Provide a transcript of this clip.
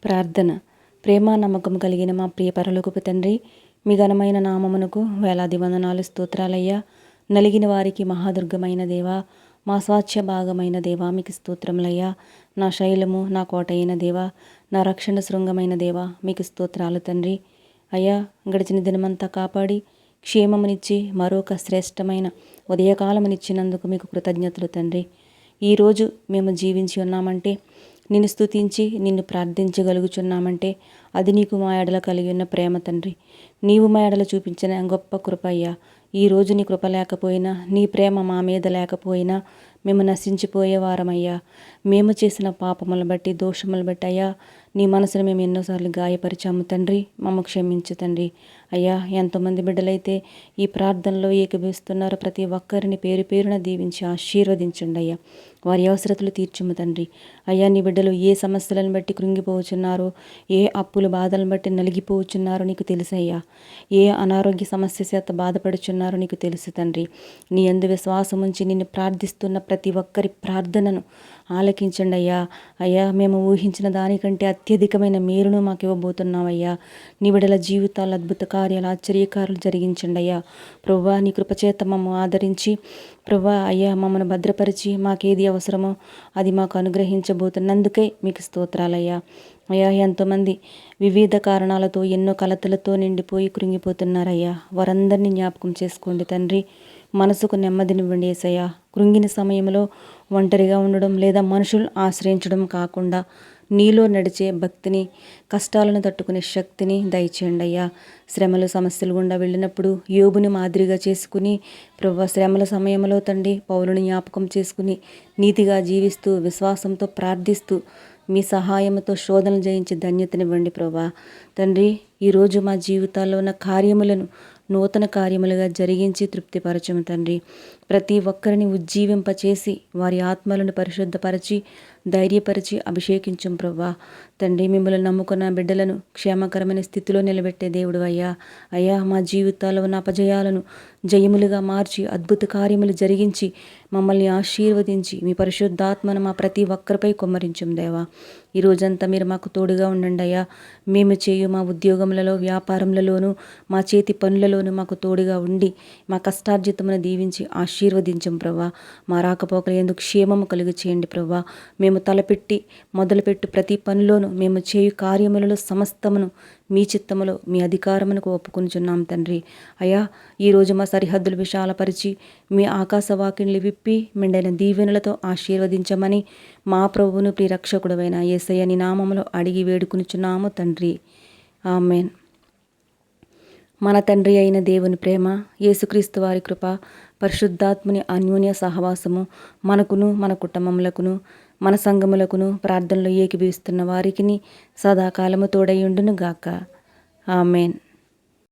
ప్రార్థన. ప్రేమ నమ్మకం కలిగిన మా ప్రియ పరలోకపు తండ్రి, మీ ఘనమైన నామమునకు వేలాది వందనాలు, స్తోత్రాలయ్యా. నలిగిన వారికి మహాదుర్గమైన దేవా, మా స్వాచ్ఛ భాగమైన దేవా, మీకు స్తోత్రములయ్యా. నా శైలము, నా కోట అయిన దేవా, నా రక్షణ శృంగమైన దేవా, మీకు స్తోత్రాలు తండ్రి. అయ్యా, గడిచిన దినమంతా కాపాడి క్షేమమునిచ్చి మరొక శ్రేష్టమైన ఉదయకాలమునిచ్చినందుకు మీకు కృతజ్ఞతలు తండ్రి. ఈరోజు మేము జీవించి ఉన్నామంటే, నిన్ను స్తుతించి నిన్ను ప్రార్థించగలుగుచున్నామంటే అది నీకు మా ఎడల కలిగి ఉన్న ప్రేమ తండ్రి. నీవు మా ఎడల చూపించిన గొప్ప కృప అయ్యా. ఈరోజు నీ కృప లేకపోయినా, నీ ప్రేమ మా మీద లేకపోయినా మేము నశించిపోయేవారమయ్యా. మేము చేసిన పాపములను బట్టి, దోషములను బట్టి అయ్యా, నీ మనసును మేము ఎన్నోసార్లు గాయపరిచాము తండ్రి. మమ్మ క్షమించు తండ్రి. అయ్యా, ఎంతోమంది బిడ్డలైతే ఈ ప్రార్థనలో ఏకీభవిస్తున్నారో ప్రతి ఒక్కరిని పేరు పేరున దీవించి ఆశీర్వదించండి అయ్యా. వారి అవసరతలు తీర్చుము తండ్రి. అయ్యా, నీ బిడ్డలు ఏ సమస్యలను బట్టి కృంగిపోవచ్చున్నారో, ఏ అప్పుల బాధలను బట్టి నలిగిపోవచ్చున్నారో నీకు తెలుసయ్యా. ఏ అనారోగ్య సమస్య చేత బాధపడుచున్నారో నీకు తెలుసు తండ్రి. నీ యందు విశ్వాసం ఉంచి నిన్ను ప్రార్థిస్తున్న ప్రతి ఒక్కరి ప్రార్థనను ఆలకించండి అయ్యా. అయ్యా, మేము ఊహించిన దానికంటే అత్యధికమైన మేలును మాకు ఇవ్వబోతున్నావయ్యా. నీ బిడ్డల జీవితాలు అద్భుత కార్యాలు, ఆశ్చర్యకారులు జరిగించండి అయ్యా. ప్రభువా, నీ కృపచేత మమ్మల్ని ఆదరించి ప్రభువా అయ్యా, మమ్మల్ని భద్రపరిచి మాకేది అవసరమో అది మాకు అనుగ్రహించబోతున్నందుకే మీకు స్తోత్రాలయ్యా. అయ్యా, ఎంతోమంది వివిధ కారణాలతో ఎన్నో కలతలతో నిండిపోయి కృంగిపోతున్నారయ్యా. వారందరినీ జ్ఞాపకం చేసుకోండి తండ్రి. మనసుకు నెమ్మదినివ్వండి యేసయ్యా. కృంగిన సమయంలో ఒంటరిగా ఉండడం లేదా మనుషులు ఆశ్రయించడం కాకుండా నీలో నడిచే భక్తిని, కష్టాలను తట్టుకునే శక్తిని దయచేయండి అయ్యా. శ్రమలు, సమస్యలు గుండా వెళ్ళినప్పుడు యోబుని మాదిరిగా చేసుకుని ప్రభువా, శ్రమల సమయంలో తండ్రి పౌలుని జ్ఞాపకం చేసుకుని నీతిగా జీవిస్తూ విశ్వాసంతో ప్రార్థిస్తూ మీ సహాయంతో శోధనలు జయించి ధన్యతనివ్వండి ప్రభువా. తండ్రి, ఈరోజు మా జీవితాల్లో ఉన్న కార్యములను నూతన కార్యములుగా జరిగించి తృప్తిపరచము తండ్రి. ప్రతి ఒక్కరిని ఉజ్జీవింపచేసి వారి ఆత్మలను పరిశుద్ధపరచి ధైర్యపరిచి అభిషేకించం ప్రభువా. తండ్రి, మిమ్మల్ని నమ్ముకున్న బిడ్డలను క్షేమకరమైన స్థితిలో నిలబెట్టే దేవుడు అయ్యా. అయ్యా, మా జీవితాల్లో ఉన్న అపజయాలను జయములుగా మార్చి అద్భుత కార్యములు జరిగించి మమ్మల్ని ఆశీర్వదించి మీ పరిశుద్ధాత్మను మా ప్రతి ఒక్కరిపై కుమ్మరించం దేవా. ఈ రోజంతా మీరు మాకు తోడుగా ఉండండి అయ్యా. మేము చేయు మా ఉద్యోగములలో, వ్యాపారములలోనూ, మా చేతి పనులలోనూ మాకు తోడుగా ఉండి మా కష్టార్జితమును దీవించి ఆశీర్వదించం ప్రభా. మా రాకపోకలు ఎందుకు క్షేమము కలుగు చేయండి ప్రభా. మేము తలపెట్టి మొదలుపెట్టు ప్రతి పనిలోనూ, మేము చేయు కార్యములలో సమస్తమును మీ చిత్తములో, మీ అధికారమునకు ఒప్పుకొనుచున్నాం తండ్రి. అయ్యా, ఈరోజు మా సరిహద్దులు విశాలపరిచి మీ ఆకాశవాకిన్లు విప్పి మెండైన దీవెనలతో ఆశీర్వదించమని మా ప్రభువును ప్రియరక్షకుడవైన యేసయ్య నీ నామములో అడిగి వేడుకొనుచున్నాము తండ్రి. ఆమేన్. మన తండ్రి అయిన దేవుని ప్రేమ, యేసుక్రీస్తు వారి కృప, పరిశుద్ధాత్ముని అన్యోన్య సహవాసము మనకును, మన కుటుంబములకును, మన సంఘములకును, ప్రార్థనలో ఏకీభవిస్తున్న వారికిని సదాకాలము తోడై ఉండును గాక. ఆమేన్.